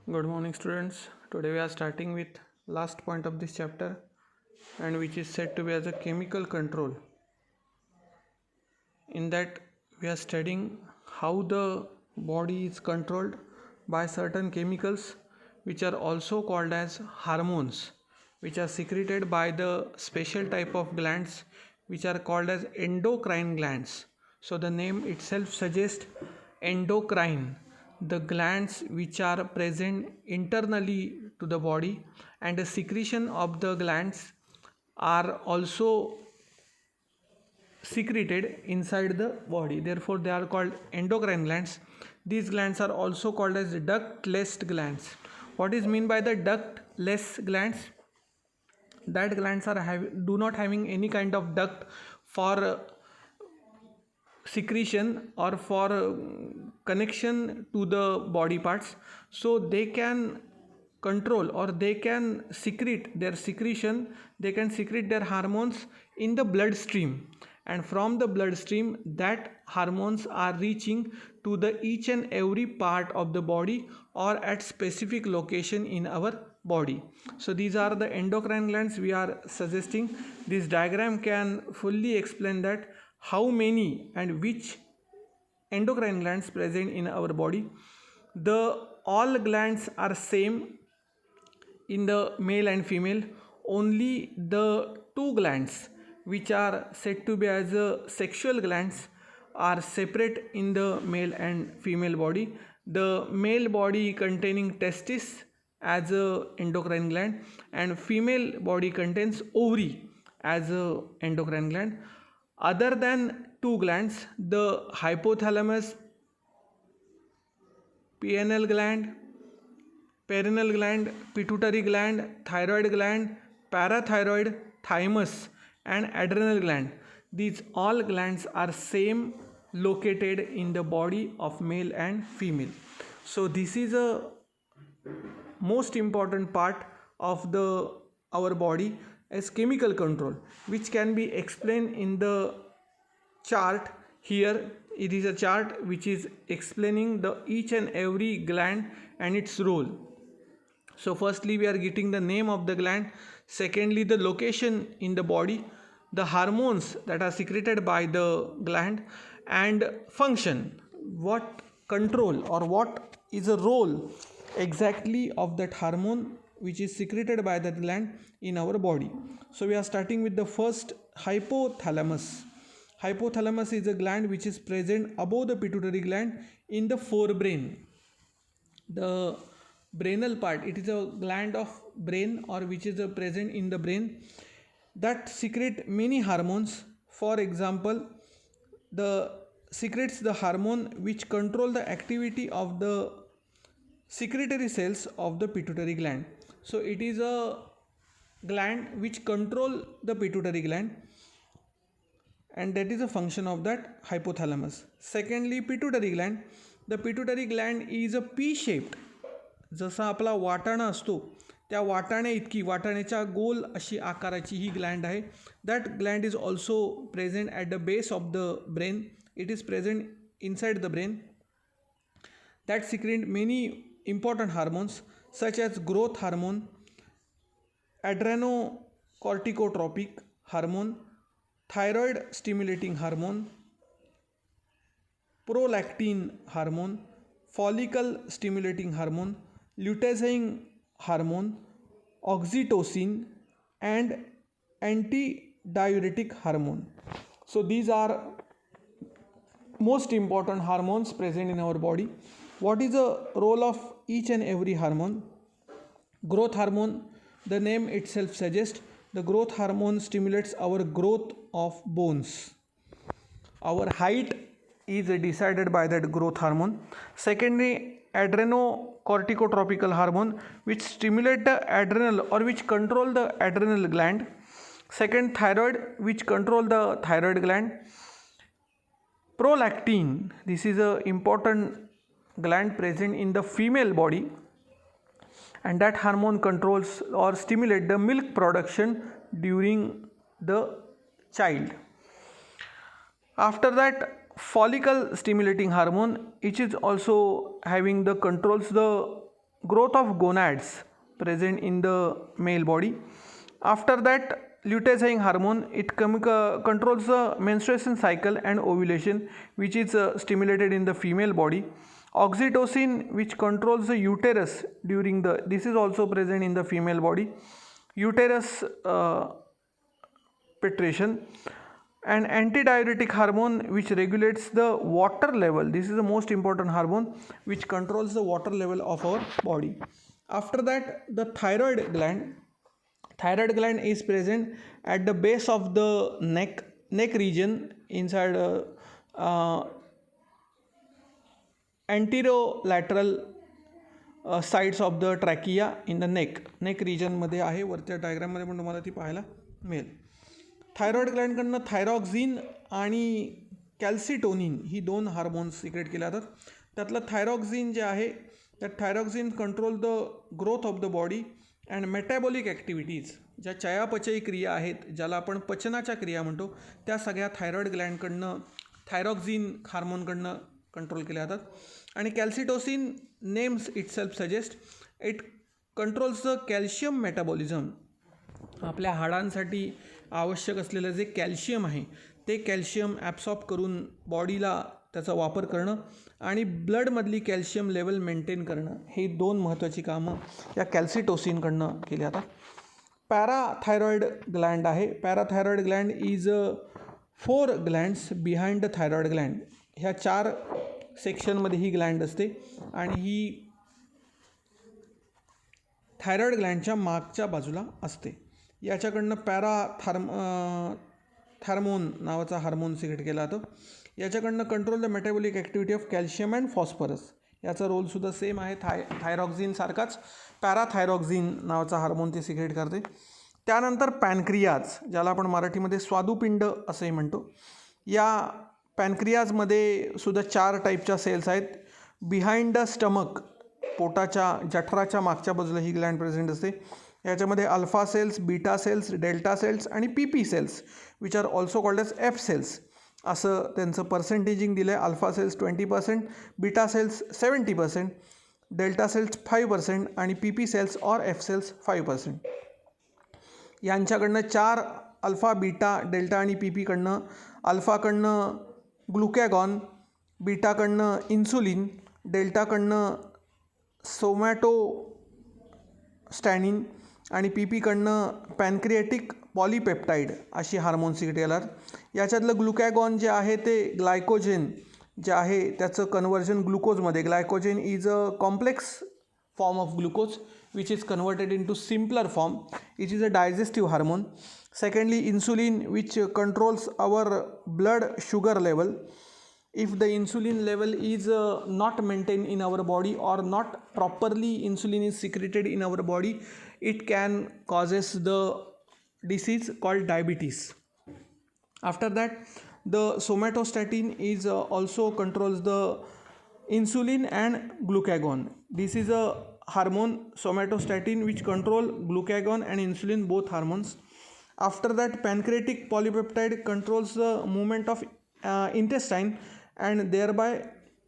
Good morning, students. Today we are starting with last point of this chapter, and which is said to be as a chemical control. In that we are studying how the body is controlled by certain chemicals, which are also called as hormones, which are secreted by the special type of glands which are called as endocrine glands. So the name itself suggests endocrine, the glands which are present internally to the body, and the secretion of the glands are also secreted inside the body. Therefore they are called endocrine glands. These glands are also called as ductless glands. What is mean by the ductless glands? That glands are do not having any kind of duct for secretion or for connection to the body parts, so they can control or they can secrete their secretion, they can secrete their hormones in the bloodstream, and from the bloodstream that hormones are reaching to the each and every part of the body or at specific location in our body. So these are the endocrine glands we are suggesting. This diagram can fully explain that how many and which endocrine glands present in our body. The all glands are same in the male and female. Only the two glands which are said to be as sexual glands are separate in the male and female body. The male body containing testis as a endocrine gland, and female body contains ovary as a endocrine gland. Other than two glands, the hypothalamus, pineal gland, perineal gland, pituitary gland, thyroid gland, parathyroid, thymus, and adrenal gland. These all glands are same located in the body of male and female. So this is a most important part of the our body as chemical control, which can be explained in the chart. Here it is a chart which is explaining the each and every gland and its role. So firstly we are getting the name of the gland, secondly the location in the body, the hormones that are secreted by the gland, and function, what control or what is the role exactly of that hormone which is secreted by that gland in our body. So we are starting with the first, hypothalamus. Hypothalamus is a gland which is present above the pituitary gland in the forebrain. The brainal part, it is a gland of brain or which is present in the brain that secrete many hormones. For example, the secretes the hormone which control the activity of the secretory cells of the pituitary gland. So it is a gland which control the pituitary gland, and that is a function of that hypothalamus. Secondly, pituitary gland. The pituitary gland is a P shaped, जसा आपला वाटाणा असतो त्या वाटाणे इतकी वाटाण्याच्या गोल अशी आकाराची ही gland आहे. That Gland is also present at the base of the brain. It is present inside the brain. that secrete many important hormones such as growth hormone, adrenocorticotropic hormone, thyroid stimulating hormone, prolactin hormone, follicle stimulating hormone, luteinizing hormone, oxytocin, and antidiuretic hormone. So these are most important hormones present in our body. What is the role of each and every hormone? Growth hormone, the name itself suggests, the growth hormone stimulates our growth of bones. Our height is decided by that growth hormone. Secondly, adrenocorticotropical hormone, which stimulate the adrenal or which control the adrenal gland. Second, thyroid, which control the thyroid gland. Prolactin, this is a important gland present in the female body, and that hormone controls or stimulate the milk production during the child. After that, follicle stimulating hormone, which is also having the controls the growth of gonads present in the male body. After that, luteinizing hormone, it controls the menstruation cycle and ovulation, which is stimulated in the female body. Oxytocin, which controls the uterus during the, this is also present in the female body, uterus petration. And antidiuretic hormone, which regulates the water level. This is the most important hormone which controls the water level of our body. After that, the thyroid gland. Thyroid gland is present at the base of the neck region inside anterolateral sides of the trachea in the neck region मध्ये आहे. वरच्या डायग्राममध्ये पण तुम्हाला ती पाहायला मिळेल. Thyroid ग्लँडकडनं thyroxine आणि कॅल्सिटोनिन ही दोन हार्मोन्स सिक्रेट केले जातात. त्यातलं थायरॉक्झिन जे आहे, त्या thyroxine control the growth of the body and metabolic activities. ज्या चयापचयी क्रिया आहेत, ज्याला आपण पचनाच्या क्रिया म्हणतो, त्या सगळ्या थायरॉइड ग्लँडकडनं थायरॉक्झिन हार्मोनकडनं कंट्रोल केल्या जातात. आणि calcitonin names itself suggest it controls the calcium metabolism. आपल्या हाडांसाठी आवश्यक असलेलं जे कॅल्शियम आहे ते कॅल्शियम ॲब्सॉर्ब करून बॉडीला त्याचा वापर करणं आणि ब्लडमधली कॅल्शियम लेवल मेंटेन करणं, हे दोन महत्त्वाची कामं या कॅल्सिटोसिनकडनं केली जातात. पॅराथायरॉइड ग्लँड आहे. पॅराथायरॉइड Gland is 4 glands behind the thyroid Gland. ह्या 4 सेक्शनमध्ये ही ग्लँड असते आणि ही थायरॉइड ग्लँडच्या मागच्या बाजूला असते. याच्याकडनं थार्मोन नावाचा हार्मोन सिक्रेट केला जातो. याच्याकडनं control the metabolic activity of calcium and phosphorus. याचा रोलसुद्धा सेम आहे. थायरॉक्झिनसारखाच पॅराथायरॉक्झिन नावाचा हार्मोन ते सिक्रेट करते. त्यानंतर पॅनक्रियाज, ज्याला आपण मराठीमध्ये स्वादुपिंड असंही म्हणतो. या पॅनक्रियाजमध्ये सुद्धा 4 टाईपच्या सेल्स आहेत. बिहाइंड द स्टमक, पोटाच्या जठराच्या मागच्या बाजूला ही ग्लँड प्रेझेंट असते. याच्यामध्ये alpha cells, beta cells, delta cells आणि PP cells which are also called as F cells असं त्यांचं पर्सेंटेजिंग दिलं आहे. Alpha cells 20%, beta cells 70%, delta cells 5% आणि PP सेल्स और F सेल्स 5%. यांच्याकडनं 4 अल्फा, बीटा, डेल्टा आणि PP कडनं अल्फाकडनं ग्लुकॅगॉन, बीटाकडनं इन्सुलिन, डेल्टाकडनं सोमॅटोस्टॅनिन आणि PP कडनं पॅनक्रिएटिक पॉलीपेप्टाईड अशी हार्मोन सिक्रेट केल्यात. याच्यातलं ग्लुकॅगॉन जे आहे ते ग्लायकोजेन जे आहे त्याचं कन्व्हर्जन ग्लुकोजमध्ये. Glycogen is a complex form of glucose which is converted into simpler form. It is a digestive hormone. Secondly, insulin, which controls our blood sugar level. If the insulin level is not maintained in our body or not properly insulin is secreted in our body, it can causes the disease called diabetes. After that, the somatostatin is also controls the insulin and glucagon. This is a hormone, somatostatin, which control glucagon and insulin, both hormones. After that, pancreatic polypeptide controls the movement of intestine and thereby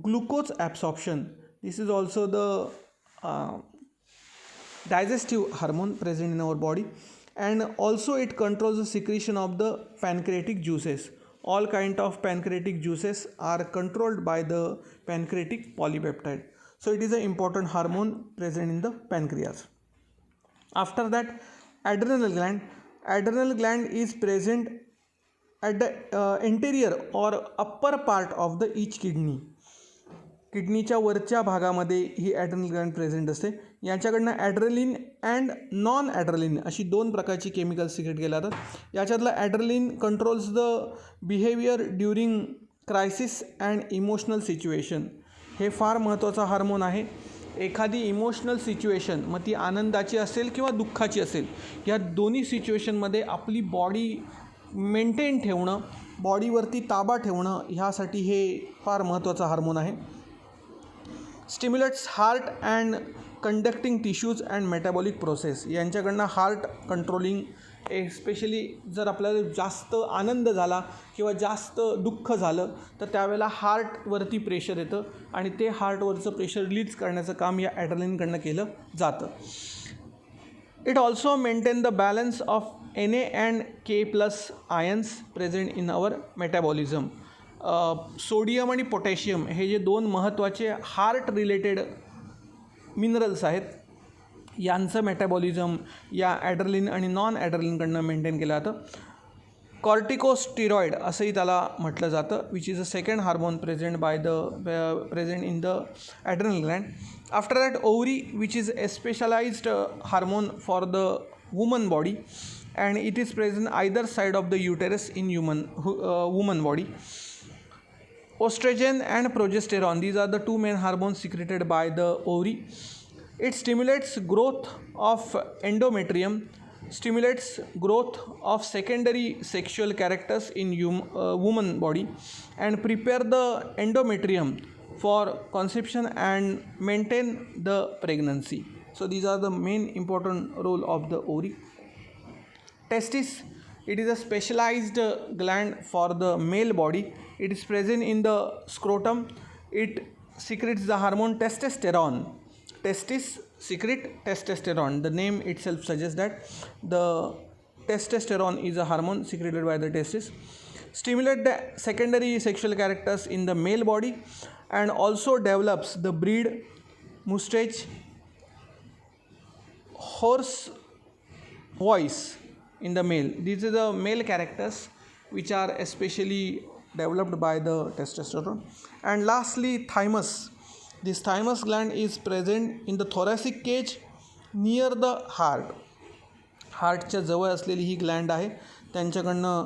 glucose absorption. This is also the digestive hormone present in our body, and also it controls the secretion of the pancreatic juices. All kind of pancreatic juices are controlled by the pancreatic polypeptide. So it is an important hormone present in the pancreas. After that, adrenal gland. Adrenal gland is present at the anterior or upper part of the each kidney. किडनीच्या वरच्या भागामध्ये ही adrenal Gland present असते. याच्याकडनं ॲड्रेलिन and non ॲड्रेलिन अशी 2 प्रकारची chemicals secrete केल्या जातात. याच्यातलं adrenaline controls the behaviour during crisis and emotional situation. हे फार महत्त्वाचा हार्मोन आहे. एखादी इमोशनल सिच्युएशन, मग ती आनंदाची असेल किंवा दुःखाची असेल, या दोन्ही सिच्युएशनमध्ये आपली बॉडी मेंटेन ठेवणं, बॉडीवरती ताबा ठेवणं, ह्यासाठी हे फार महत्त्वाचा हार्मोन आहे. Stimulates heart and conducting tissues and metabolic process. यांच्याकडनं हार्ट कंट्रोलिंग एस्पेशली जर आपल्याला जास्त आनंद झाला किंवा जास्त दुःख झालं तर त्यावेळेला हार्टवरती प्रेशर येतं आणि ते हार्टवरचं प्रेशर रिलीज करण्याचं काम या ॲड्रेनलिनकडनं केलं जातं. It also maintain the balance of Na and K plus ions present in our metabolism. Sodium आणि पोटॅशियम हे जे दोन महत्त्वाचे हार्ट रिलेटेड मिनरल्स आहेत यांचं मेटाबॉलिझम या ॲड्रेनलिन आणि नॉन ॲड्रेनलिनकडनं मेंटेन केलं जातं. कॉर्टिकोस्टिरॉइड असंही त्याला म्हटलं जातं, which is a second hormone present in the adrenal gland. After that ovary which is a specialised hormone for the woman body and it is present either side of the uterus in woman body. Estrogen and progesterone, these are the two main hormones secreted by the ovary. It stimulates growth of endometrium, stimulates growth of secondary sexual characters in woman body and prepare the endometrium for conception and maintain the pregnancy. So these are the main important role of the ovary. Testis, it is a specialized gland for the male body. It is present in the scrotum. It secretes the hormone testosterone. Testis secrete testosterone. The name itself suggests that the testosterone is a hormone secreted by the testis. Stimulate the secondary sexual characters in the male body and also develops the breed, mustache, hoarse voice in the male. These are the male characters which are especially developed by the testosterone. And lastly, thymus. This thymus gland is present in the thoracic cage near the heart. हार्टच्या जवळ असलेली ही gland आहे. त्यांच्याकडनं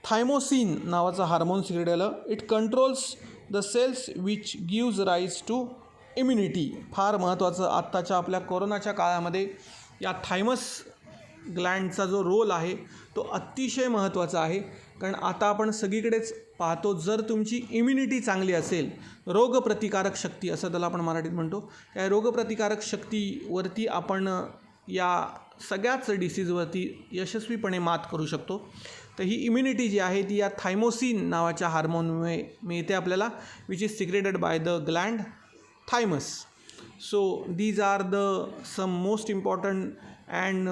thymosin नावाचं hormone secrete आलं. It controls the cells which gives rise to immunity. फार महत्त्वाचं आत्ताच्या आपल्या कोरोनाच्या काळामध्ये या थायमस ग्लँडचा जो रोल आहे तो अतिशय महत्त्वाचा आहे. कारण आता आपण सगळीकडेच पाहतो, जर तुमची इम्युनिटी चांगली असेल, रोगप्रतिकारक शक्ती असं त्याला आपण मराठीत म्हणतो, त्या रोगप्रतिकारक शक्तीवरती आपण या सगळ्याच डिसीजवरती यशस्वीपणे मात करू शकतो. तर ही इम्युनिटी जी आहे ती या थायमोसिन नावाच्या हार्मोनमुळे मिळते आपल्याला, which is secreted by the gland thymus. So these are the some most important and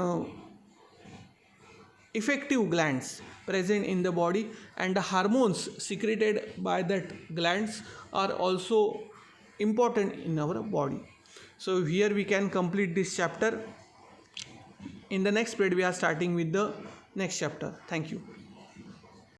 effective glands present in the body, and the hormones secreted by that glands are also important in our body. So here we can complete this chapter. In the next period we are starting with the next chapter. Thank you.